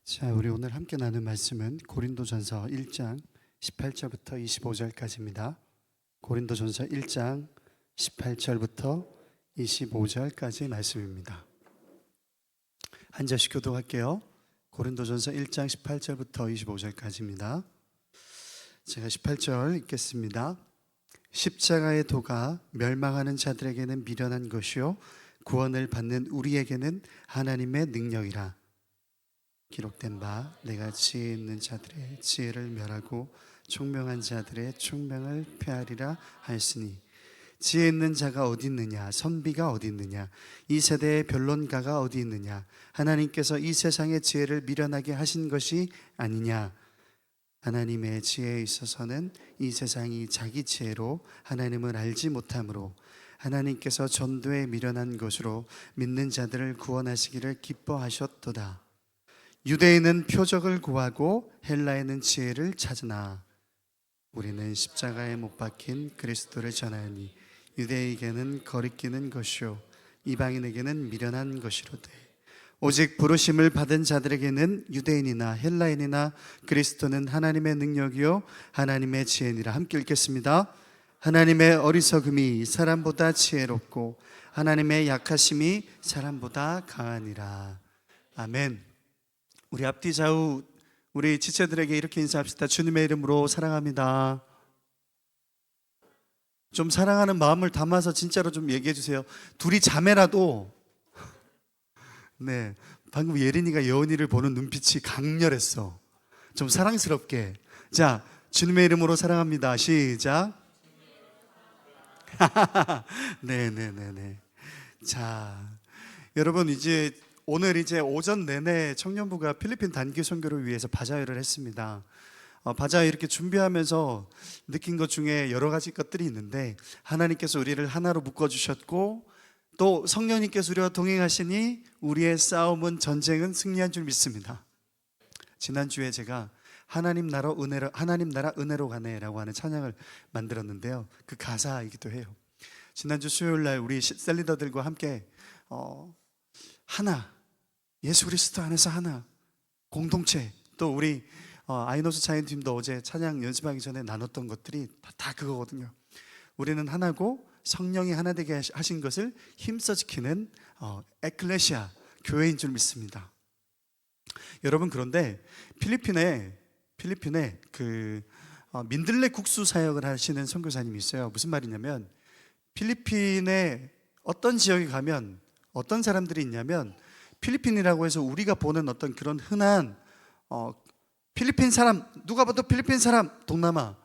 자, 우리 오늘 함께 나눌 말씀은 고린도전서 1장 18절부터 25절까지입니다. 고린도전서 1장 18절부터 25절까지 말씀입니다. 한 절씩 교독할게요. 고린도전서 1장 18절부터 25절까지입니다. 제가 18절 읽겠습니다. 십자가의 도가 멸망하는 자들에게는 미련한 것이요 구원을 받는 우리에게는 하나님의 능력이라. 기록된 바 내가 지혜 있는 자들의 지혜를 멸하고 총명한 자들의 총명을 폐하리라 하였으니 지혜 있는 자가 어디 있느냐, 선비가 어디 있느냐, 이 세대의 변론가가 어디 있느냐. 하나님께서 이 세상의 지혜를 미련하게 하신 것이 아니냐. 하나님의 지혜에 있어서는 이 세상이 자기 지혜로 하나님을 알지 못하므로 하나님께서 전도에 미련한 것으로 믿는 자들을 구원하시기를 기뻐하셨도다. 유대인은 표적을 구하고 헬라인은 지혜를 찾으나 우리는 십자가에 못 박힌 그리스도를 전하니 유대인에게는 거리끼는 것이요 이방인에게는 미련한 것이로되 오직 부르심을 받은 자들에게는 유대인이나 헬라인이나 그리스도는 하나님의 능력이요 하나님의 지혜니라. 함께 읽겠습니다. 하나님의 어리석음이 사람보다 지혜롭고 하나님의 약하심이 사람보다 강하니라. 아멘. 우리 앞뒤 좌우 우리 지체들에게 이렇게 인사합시다. 주님의 이름으로 사랑합니다. 좀 사랑하는 마음을 담아서 진짜로 좀 얘기해 주세요. 둘이 자매라도 네, 방금 예린이가 여은이를 보는 눈빛이 강렬했어. 좀 사랑스럽게. 자, 주님의 이름으로 사랑합니다. 시작. 네네네네. 자, 여러분 오늘 오전 내내 청년부가 필리핀 단기 선교를 위해서 바자회를 했습니다. 바자회 이렇게 준비하면서 느낀 것 중에 여러 가지 것들이 있는데, 하나님께서 우리를 하나로 묶어주셨고 또 성령님께서 우리와 동행하시니 우리의 싸움은 전쟁은 승리한 줄 믿습니다. 지난주에 제가 하나님 나라 은혜로 가네라고 하는 찬양을 만들었는데요, 그 가사이기도 해요. 지난주 수요일날 우리 셀리더들과 함께 하나, 예수 그리스도 안에서 하나, 공동체, 또 우리 아이노스 차인팀도 어제 찬양 연습하기 전에 나눴던 것들이 다 그거거든요. 우리는 하나고 성령이 하나 되게 하신 것을 힘써 지키는 에클레시아, 교회인 줄 믿습니다. 여러분, 그런데 필리핀에 그 민들레 국수 사역을 하시는 선교사님이 있어요. 무슨 말이냐면, 필리핀의 어떤 지역에 가면 어떤 사람들이 있냐면, 필리핀이라고 해서 우리가 보는 어떤 그런 흔한 필리핀 사람, 누가 봐도 필리핀 사람, 동남아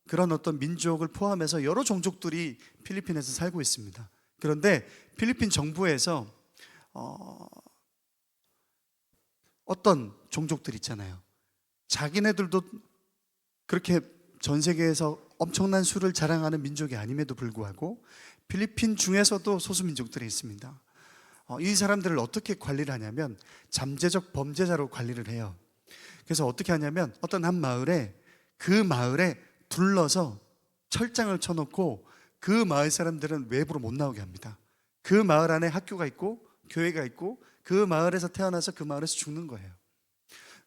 그런 어떤 민족을 포함해서 여러 종족들이 필리핀에서 살고 있습니다. 그런데 필리핀 정부에서 어떤 종족들 있잖아요, 자기네들도 그렇게 전 세계에서 엄청난 수를 자랑하는 민족이 아님에도 불구하고 필리핀 중에서도 소수민족들이 있습니다. 이 사람들을 어떻게 관리를 하냐면 잠재적 범죄자로 관리를 해요. 그래서 어떻게 하냐면 어떤 한 마을에, 그 마을에 둘러서 철장을 쳐놓고 그 마을 사람들은 외부로 못 나오게 합니다. 그 마을 안에 학교가 있고 교회가 있고 그 마을에서 태어나서 그 마을에서 죽는 거예요.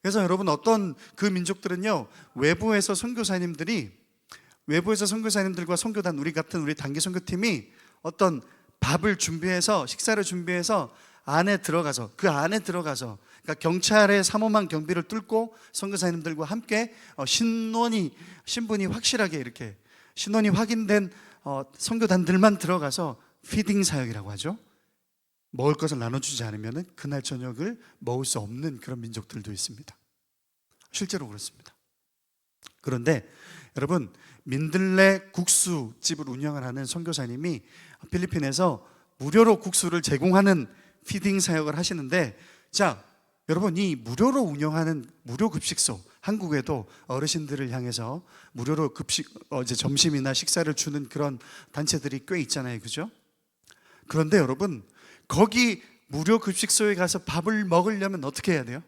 그래서 여러분, 어떤 그 민족들은요, 외부에서 선교사님들과 선교단, 우리 같은 우리 단기 선교팀이 어떤 밥을 준비해서, 식사를 준비해서 안에 들어가서, 그러니까 경찰의 삼엄한 경비를 뚫고 선교사님들과 함께 신분이 확실하게 이렇게 신원이 확인된 선교단들만 들어가서 피딩 사역이라고 하죠. 먹을 것을 나눠주지 않으면 그날 저녁을 먹을 수 없는 그런 민족들도 있습니다. 실제로 그렇습니다. 그런데 여러분, 민들레 국수집을 운영을 하는 선교사님이 필리핀에서 무료로 국수를 제공하는 피딩 사역을 하시는데, 자, 여러분, 이 무료로 운영하는 무료 급식소, 한국에도 어르신들을 향해서 무료로 점심이나 식사를 주는 그런 단체들이 꽤 있잖아요, 그죠? 그런데 여러분, 거기 무료 급식소에 가서 밥을 먹으려면 어떻게 해야 돼요?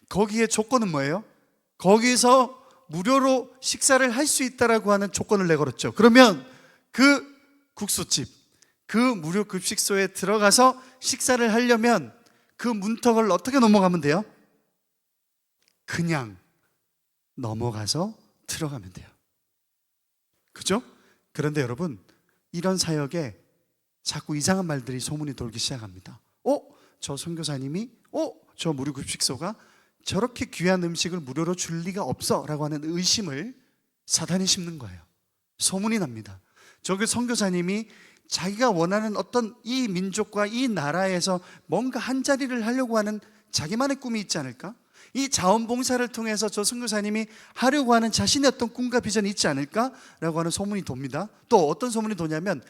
거기에 조건은 뭐예요? 거기서 무료로 식사를 할 수 있다라고 하는 조건을 내걸었죠. 그러면 그 국수집, 그 무료 급식소에 들어가서 식사를 하려면 그 문턱을 어떻게 넘어가면 돼요? 그냥 넘어가서 들어가면 돼요. 그죠? 그런데 여러분, 이런 사역에 자꾸 이상한 말들이 소문이 돌기 시작합니다. 저 선교사님이 저 무료급식소가 저렇게 귀한 음식을 무료로 줄 리가 없어 라고 하는 의심을 사단이 심는 거예요. 소문이 납니다. 저기 선교사님이 자기가 원하는 어떤 이 민족과 이 나라에서 뭔가 한 자리를 하려고 하는 자기만의 꿈이 있지 않을까? 이 자원봉사를 통해서 저 선교사님이 하려고 하는 자신의 어떤 꿈과 비전이 있지 않을까라고 하는 소문이 돕니다. 또 어떤 소문이 도냐면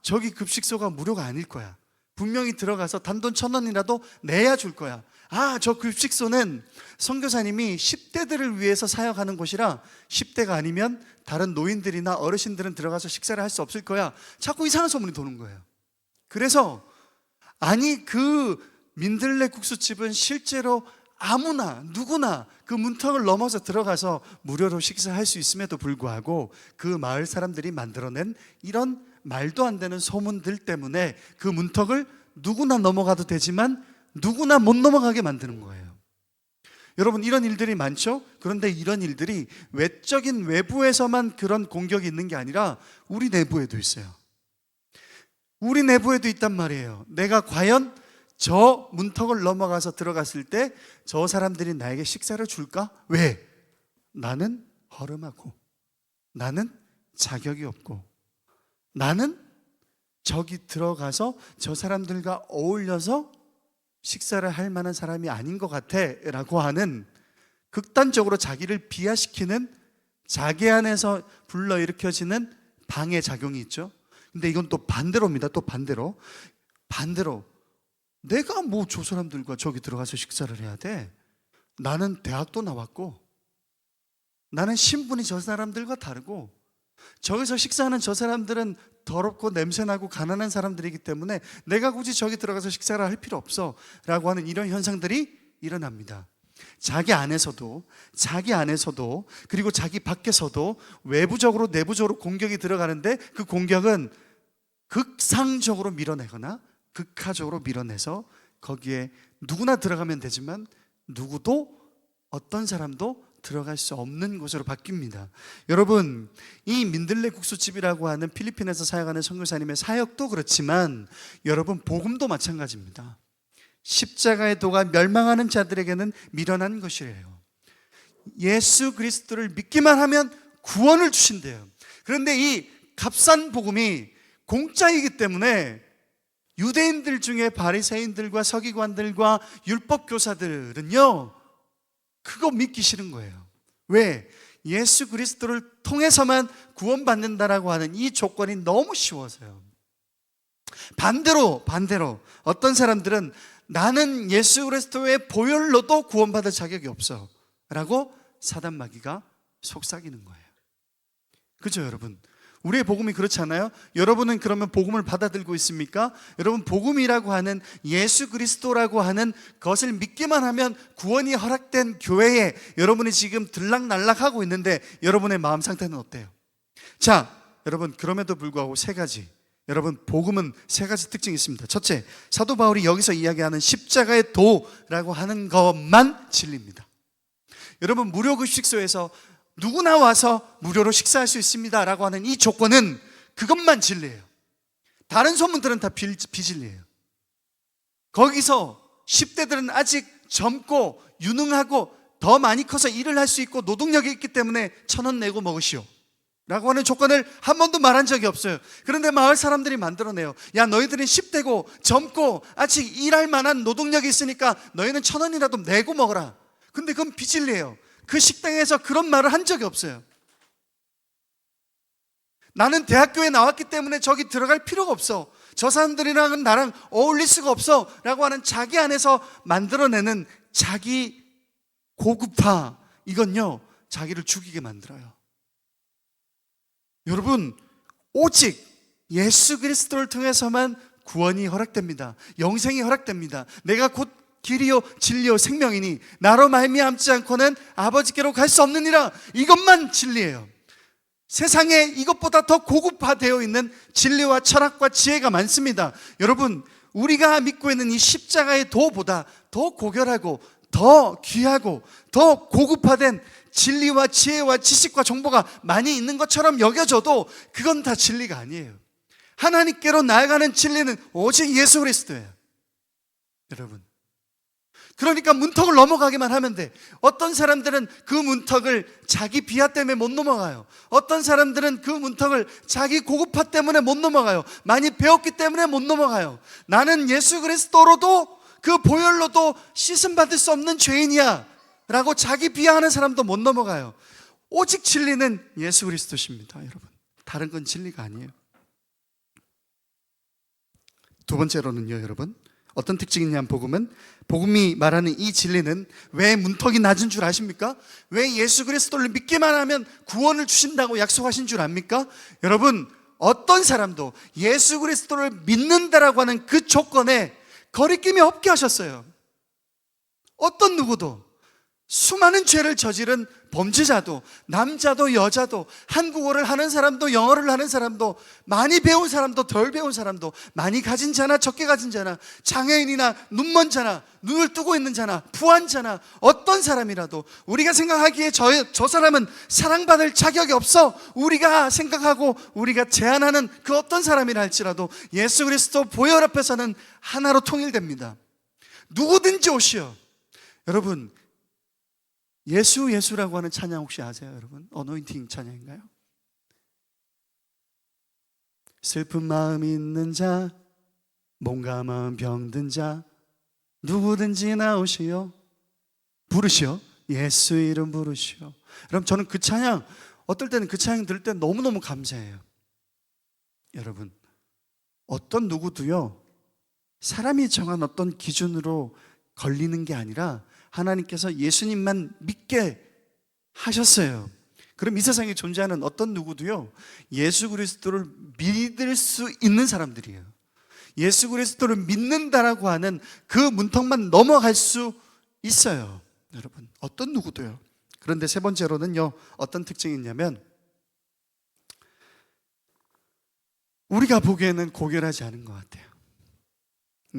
저기 급식소가 무료가 아닐 거야. 분명히 들어가서 단돈 1,000원이라도 내야 줄 거야. 저 급식소는 선교사님이 10대들을 위해서 사역하는 곳이라 10대가 아니면 다른 노인들이나 어르신들은 들어가서 식사를 할 수 없을 거야. 자꾸 이상한 소문이 도는 거예요. 그래서 그 민들레 국수집은 실제로 아무나 누구나 그 문턱을 넘어서 들어가서 무료로 식사할 수 있음에도 불구하고 그 마을 사람들이 만들어낸 이런 말도 안 되는 소문들 때문에 그 문턱을 누구나 넘어가도 되지만 누구나 못 넘어가게 만드는 거예요. 여러분, 이런 일들이 많죠? 그런데 이런 일들이 외적인 외부에서만 그런 공격이 있는 게 아니라 우리 내부에도 있어요. 우리 내부에도 있단 말이에요. 내가 과연 저 문턱을 넘어가서 들어갔을 때 저 사람들이 나에게 식사를 줄까? 왜? 나는 허름하고, 나는 자격이 없고, 나는 저기 들어가서 저 사람들과 어울려서 식사를 할 만한 사람이 아닌 것 같아 라고 하는 극단적으로 자기를 비하시키는 자기 안에서 불러일으켜지는 방해 작용이 있죠. 근데 이건 또 반대로입니다. 또 반대로 내가 뭐 저 사람들과 저기 들어가서 식사를 해야 돼? 나는 대학도 나왔고, 나는 신분이 저 사람들과 다르고, 저기서 식사하는 저 사람들은 더럽고 냄새나고 가난한 사람들이기 때문에 내가 굳이 저기 들어가서 식사를 할 필요 없어 라고 하는 이런 현상들이 일어납니다. 자기 안에서도 그리고 자기 밖에서도 외부적으로 내부적으로 공격이 들어가는데 그 공격은 극상적으로 밀어내거나 극하적으로 밀어내서 거기에 누구나 들어가면 되지만 누구도 어떤 사람도 들어갈 수 없는 곳으로 바뀝니다. 여러분, 이 민들레 국수집이라고 하는 필리핀에서 사역하는 선교사님의 사역도 그렇지만 여러분, 복음도 마찬가지입니다. 십자가의 도가 멸망하는 자들에게는 미련한 것이래요. 예수 그리스도를 믿기만 하면 구원을 주신대요. 그런데 이 값싼 복음이 공짜이기 때문에 유대인들 중에 바리새인들과 서기관들과 율법 교사들은요, 그거 믿기 싫은 거예요. 왜? 예수 그리스도를 통해서만 구원받는다라고 하는 이 조건이 너무 쉬워서요. 반대로 어떤 사람들은 나는 예수 그리스도의 보혈로도 구원받을 자격이 없어 라고 사단 마귀가 속삭이는 거예요. 그죠, 여러분? 우리의 복음이 그렇지 않아요? 여러분은 그러면 복음을 받아들고 있습니까? 여러분, 복음이라고 하는 예수 그리스도라고 하는 것을 믿기만 하면 구원이 허락된 교회에 여러분이 지금 들락날락하고 있는데 여러분의 마음 상태는 어때요? 자, 여러분, 그럼에도 불구하고 세 가지, 여러분, 복음은 세 가지 특징이 있습니다. 첫째, 사도 바울이 여기서 이야기하는 십자가의 도라고 하는 것만 진리입니다. 여러분, 무료급식소에서 누구나 와서 무료로 식사할 수 있습니다 라고 하는 이 조건은 그것만 진리예요. 다른 소문들은 다 비진리예요. 거기서 10대들은 아직 젊고 유능하고 더 많이 커서 일을 할 수 있고 노동력이 있기 때문에 1,000원 내고 먹으시오 라고 하는 조건을 한 번도 말한 적이 없어요. 그런데 마을 사람들이 만들어내요. 야, 너희들은 10대고 젊고 아직 일할 만한 노동력이 있으니까 너희는 1,000원이라도 내고 먹어라. 근데 그건 비진리예요. 그 식당에서 그런 말을 한 적이 없어요. 나는 대학교에 나왔기 때문에 저기 들어갈 필요가 없어, 저 사람들이랑은 나랑 어울릴 수가 없어 라고 하는 자기 안에서 만들어내는 자기 고급화, 이건요 자기를 죽이게 만들어요. 여러분, 오직 예수 그리스도를 통해서만 구원이 허락됩니다. 영생이 허락됩니다. 내가 곧 길이요 진리요 생명이니 나로 말미암지 않고는 아버지께로 갈 수 없느니라. 이것만 진리예요. 세상에 이것보다 더 고급화되어 있는 진리와 철학과 지혜가 많습니다. 여러분, 우리가 믿고 있는 이 십자가의 도보다 더 고결하고 더 귀하고 더 고급화된 진리와 지혜와 지식과 정보가 많이 있는 것처럼 여겨져도 그건 다 진리가 아니에요. 하나님께로 나아가는 진리는 오직 예수 그리스도예요, 여러분. 그러니까 문턱을 넘어가기만 하면 돼. 어떤 사람들은 그 문턱을 자기 비하 때문에 못 넘어가요. 어떤 사람들은 그 문턱을 자기 고급화 때문에 못 넘어가요. 많이 배웠기 때문에 못 넘어가요. 나는 예수 그리스도로도 그 보혈로도 씻음 받을 수 없는 죄인이야 라고 자기 비하하는 사람도 못 넘어가요. 오직 진리는 예수 그리스도십니다, 여러분. 다른 건 진리가 아니에요. 두 번째로는요, 여러분, 어떤 특징이 있냐면 복음이 말하는 이 진리는 왜 문턱이 낮은 줄 아십니까? 왜 예수 그리스도를 믿기만 하면 구원을 주신다고 약속하신 줄 압니까? 여러분, 어떤 사람도 예수 그리스도를 믿는다라고 하는 그 조건에 거리낌이 없게 하셨어요. 어떤 누구도, 수많은 죄를 저지른 범죄자도, 남자도 여자도, 한국어를 하는 사람도 영어를 하는 사람도, 많이 배운 사람도 덜 배운 사람도, 많이 가진 자나 적게 가진 자나, 장애인이나 눈먼 자나, 눈을 뜨고 있는 자나, 부한자나, 어떤 사람이라도 우리가 생각하기에 저 사람은 사랑받을 자격이 없어, 우리가 생각하고 우리가 제안하는 그 어떤 사람이라 할지라도 예수 그리스도 보혈 앞에서는 하나로 통일됩니다. 누구든지 오시오. 여러분, 예수라고 하는 찬양 혹시 아세요, 여러분? 어노인팅 찬양인가요? 슬픈 마음 있는 자, 몸과 마음 병든 자, 누구든지 나오시오. 부르시오. 예수 이름 부르시오. 여러분, 저는 그 찬양, 어떨 때는 그 찬양 들을 때 너무너무 감사해요. 여러분, 어떤 누구도요, 사람이 정한 어떤 기준으로 걸리는 게 아니라 하나님께서 예수님만 믿게 하셨어요. 그럼 이 세상에 존재하는 어떤 누구도요, 예수 그리스도를 믿을 수 있는 사람들이에요. 예수 그리스도를 믿는다라고 하는 그 문턱만 넘어갈 수 있어요, 여러분. 어떤 누구도요. 그런데 세 번째로는요, 어떤 특징이 있냐면 우리가 보기에는 고결하지 않은 것 같아요.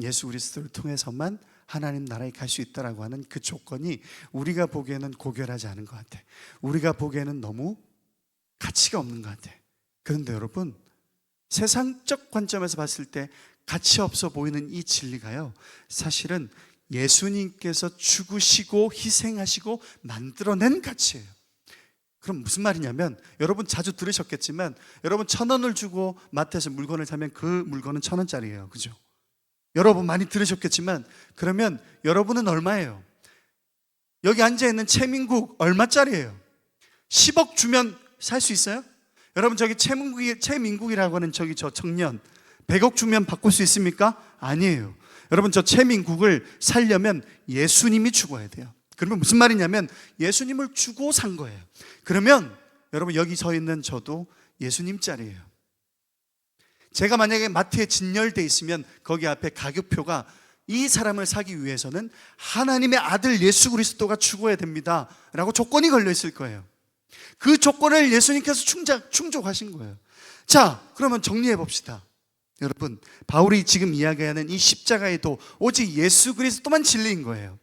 예수 그리스도를 통해서만 하나님 나라에 갈 수 있다라고 하는 그 조건이 우리가 보기에는 고결하지 않은 것 같아. 우리가 보기에는 너무 가치가 없는 것 같아. 그런데 여러분, 세상적 관점에서 봤을 때 가치 없어 보이는 이 진리가요, 사실은 예수님께서 죽으시고 희생하시고 만들어낸 가치예요. 그럼 무슨 말이냐면, 여러분 자주 들으셨겠지만, 여러분 1,000원을 주고 마트에서 물건을 사면 그 물건은 1,000원짜리예요, 그죠? 여러분 많이 들으셨겠지만, 그러면 여러분은 얼마예요? 여기 앉아있는 최민국 얼마짜리예요? 10억 주면 살 수 있어요? 여러분, 저기 최민국이라고 하는 저기 저 청년 100억 주면 바꿀 수 있습니까? 아니에요. 여러분, 저 최민국을 살려면 예수님이 죽어야 돼요. 그러면 무슨 말이냐면 예수님을 주고 산 거예요. 그러면 여러분, 여기 서 있는 저도 예수님짜리예요. 제가 만약에 마트에 진열돼 있으면 거기 앞에 가격표가 이 사람을 사기 위해서는 하나님의 아들 예수 그리스도가 죽어야 됩니다 라고 조건이 걸려 있을 거예요. 그 조건을 예수님께서 충족하신 거예요. 자, 그러면 정리해 봅시다. 여러분, 바울이 지금 이야기하는 이 십자가에도 오직 예수 그리스도만 진리인 거예요.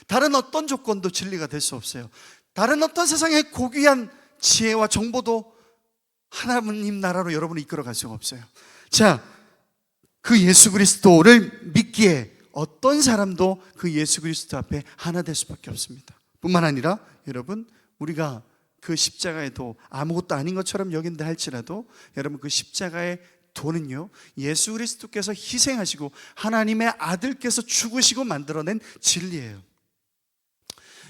다른 어떤 조건도 진리가 될 수 없어요. 다른 어떤 세상의 고귀한 지혜와 정보도 하나님 나라로 여러분을 이끌어갈 수가 없어요. 자, 그 예수 그리스도를 믿기에 어떤 사람도 그 예수 그리스도 앞에 하나 될 수밖에 없습니다. 뿐만 아니라 여러분, 우리가 그 십자가에도 아무것도 아닌 것처럼 여긴다 할지라도 여러분, 그 십자가의 도는요, 예수 그리스도께서 희생하시고 하나님의 아들께서 죽으시고 만들어낸 진리예요.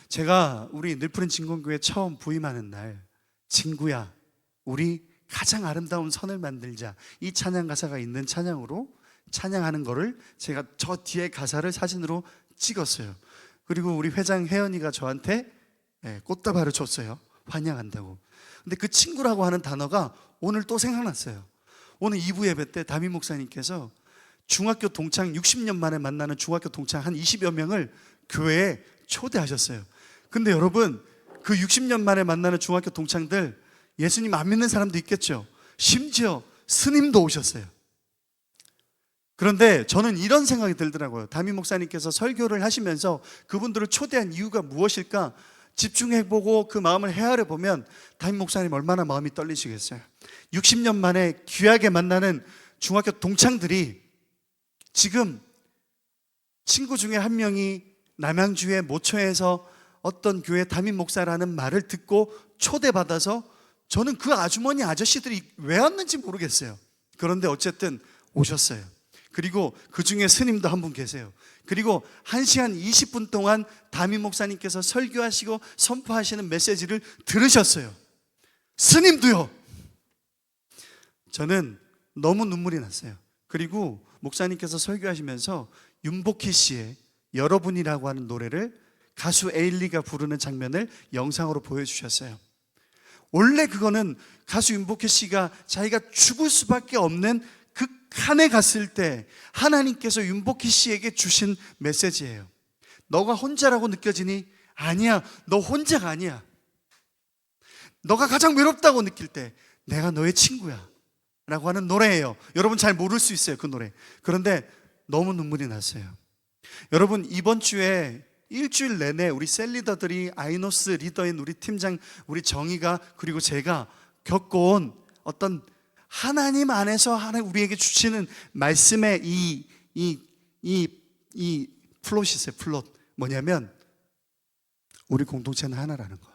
제가 우리 늘푸른 진공교회 처음 부임하는 날, 친구야 우리 가장 아름다운 선을 만들자, 이 찬양 가사가 있는 찬양으로 찬양하는 거를 제가 저 뒤에 가사를 사진으로 찍었어요. 그리고 우리 회장 혜연이가 저한테 꽃다발을 줬어요. 환영한다고. 근데 그 친구라고 하는 단어가 오늘 또 생각났어요. 오늘 2부 예배 때 담임 목사님께서 중학교 동창 60년 만에 만나는 중학교 동창 한 20여 명을 교회에 초대하셨어요. 근데 여러분, 그 60년 만에 만나는 중학교 동창들, 예수님 안 믿는 사람도 있겠죠. 심지어 스님도 오셨어요. 그런데 저는 이런 생각이 들더라고요. 담임 목사님께서 설교를 하시면서 그분들을 초대한 이유가 무엇일까 집중해보고 그 마음을 헤아려보면 담임 목사님 얼마나 마음이 떨리시겠어요. 60년 만에 귀하게 만나는 중학교 동창들이 지금 친구 중에 한 명이 남양주의 모처에서 어떤 교회 담임 목사라는 말을 듣고 초대받아서, 저는 그 아주머니 아저씨들이 왜 왔는지 모르겠어요. 그런데 어쨌든 오셨어요. 그리고 그 중에 스님도 한 분 계세요. 그리고 1시간 20분 동안 담임 목사님께서 설교하시고 선포하시는 메시지를 들으셨어요. 스님도요. 저는 너무 눈물이 났어요. 그리고 목사님께서 설교하시면서 윤복희 씨의 여러분이라고 하는 노래를 가수 에일리가 부르는 장면을 영상으로 보여주셨어요. 원래 그거는 가수 윤복희 씨가 자기가 죽을 수밖에 없는 극한에 갔을 때 하나님께서 윤복희 씨에게 주신 메시지예요. 너가 혼자라고 느껴지니? 아니야, 너 혼자가 아니야. 너가 가장 외롭다고 느낄 때 내가 너의 친구야 라고 하는 노래예요. 여러분 잘 모를 수 있어요, 그 노래. 그런데 너무 눈물이 났어요. 여러분, 이번 주에 일주일 내내 우리 셀리더들이, 아이노스 리더인 우리 팀장 우리 정희가 그리고 제가 겪어온 어떤 하나님 안에서 하나님 우리에게 주시는 말씀의 이 플롯이 있어요. 플롯. 뭐냐면 우리 공동체는 하나라는 거.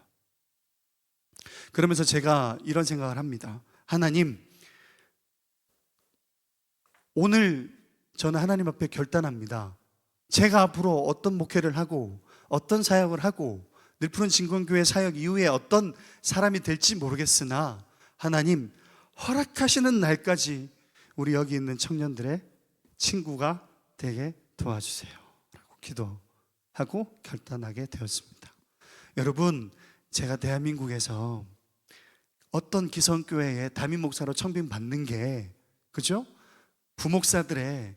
그러면서 제가 이런 생각을 합니다. 하나님, 오늘 저는 하나님 앞에 결단합니다. 제가 앞으로 어떤 목회를 하고 어떤 사역을 하고 늘푸른 진권교회 사역 이후에 어떤 사람이 될지 모르겠으나 하나님, 허락하시는 날까지 우리 여기 있는 청년들의 친구가 되게 도와주세요 라고 기도하고 결단하게 되었습니다. 여러분, 제가 대한민국에서 어떤 기성교회에 담임 목사로 청빙 받는 게, 그죠? 부목사들의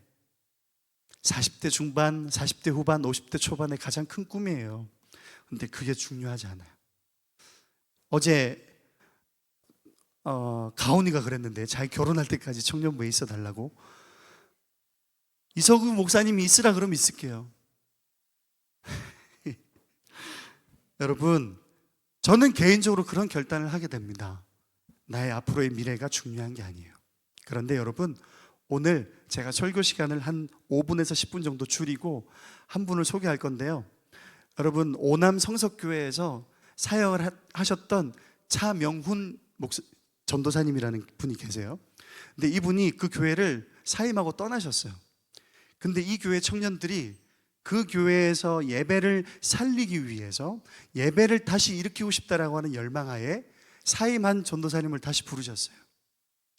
40대 중반, 40대 후반, 50대 초반의 가장 큰 꿈이에요. 근데 그게 중요하지 않아요. 어제 가온이가 그랬는데 자기 결혼할 때까지 청년부에 있어 달라고. 이석우 목사님이 있으라 그러면 있을게요. 여러분, 저는 개인적으로 그런 결단을 하게 됩니다. 나의 앞으로의 미래가 중요한 게 아니에요. 그런데 여러분, 오늘 제가 설교 시간을 한 5분에서 10분 정도 줄이고 한 분을 소개할 건데요. 여러분, 오남 성석교회에서 사역을 하셨던 차명훈 전도사님이라는 분이 계세요. 근데 이분이 그 교회를 사임하고 떠나셨어요. 근데 이 교회 청년들이 그 교회에서 예배를 살리기 위해서 예배를 다시 일으키고 싶다라고 하는 열망하에 사임한 전도사님을 다시 부르셨어요.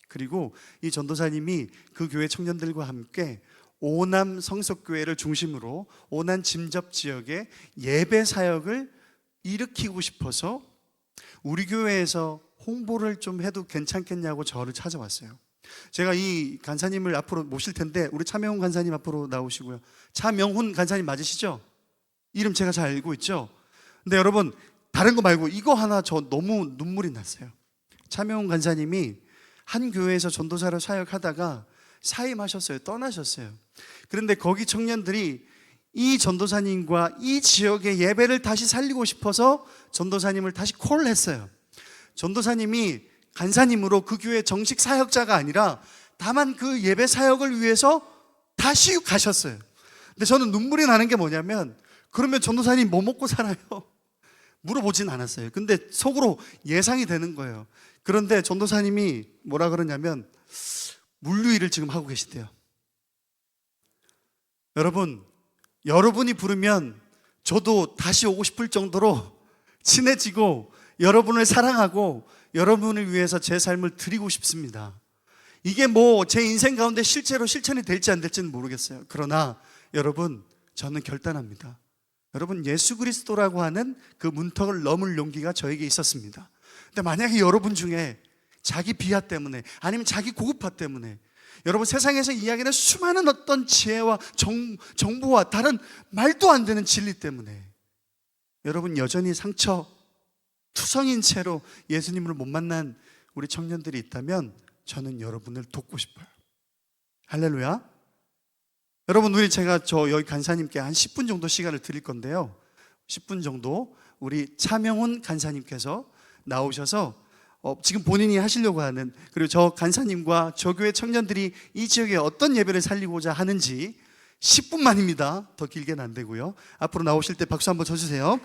그리고 이 전도사님이 그 교회 청년들과 함께 오남 성석교회를 중심으로 오남 짐접 지역의 예배 사역을 일으키고 싶어서 우리 교회에서 홍보를 좀 해도 괜찮겠냐고 저를 찾아왔어요. 제가 이 간사님을 앞으로 모실 텐데 우리 차명훈 간사님 앞으로 나오시고요. 차명훈 간사님 맞으시죠? 이름 제가 잘 알고 있죠? 근데 여러분, 다른 거 말고 이거 하나 저 너무 눈물이 났어요. 차명훈 간사님이 한 교회에서 전도사로 사역하다가 사임하셨어요. 떠나셨어요. 그런데 거기 청년들이 이 전도사님과 이 지역의 예배를 다시 살리고 싶어서 전도사님을 다시 콜했어요. 전도사님이 간사님으로 그 교회 정식 사역자가 아니라 다만 그 예배 사역을 위해서 다시 가셨어요. 근데 저는 눈물이 나는 게 뭐냐면, 그러면 전도사님 뭐 먹고 살아요? 물어보진 않았어요. 근데 속으로 예상이 되는 거예요. 그런데 전도사님이 뭐라 그러냐면 물류일을 지금 하고 계시대요. 여러분, 여러분이 부르면 저도 다시 오고 싶을 정도로 친해지고 여러분을 사랑하고 여러분을 위해서 제 삶을 드리고 싶습니다. 이게 뭐 제 인생 가운데 실제로 실천이 될지 안 될지는 모르겠어요. 그러나 여러분, 저는 결단합니다. 여러분, 예수 그리스도라고 하는 그 문턱을 넘을 용기가 저에게 있었습니다. 근데 만약에 여러분 중에 자기 비하 때문에 아니면 자기 고급화 때문에 여러분 세상에서 이야기하는 수많은 어떤 지혜와 정보와 다른 말도 안 되는 진리 때문에 여러분 여전히 상처 투성인 채로 예수님을 못 만난 우리 청년들이 있다면 저는 여러분을 돕고 싶어요. 할렐루야. 여러분, 제가 여기 간사님께 한 10분 정도 시간을 드릴 건데요. 10분 정도 우리 차명훈 간사님께서 나오셔서 지금 본인이 하시려고 하는, 그리고 저 간사님과 저 교회 청년들이 이 지역에 어떤 예배를 살리고자 하는지 10분만입니다. 더 길게는 안 되고요. 앞으로 나오실 때 박수 한번 쳐주세요.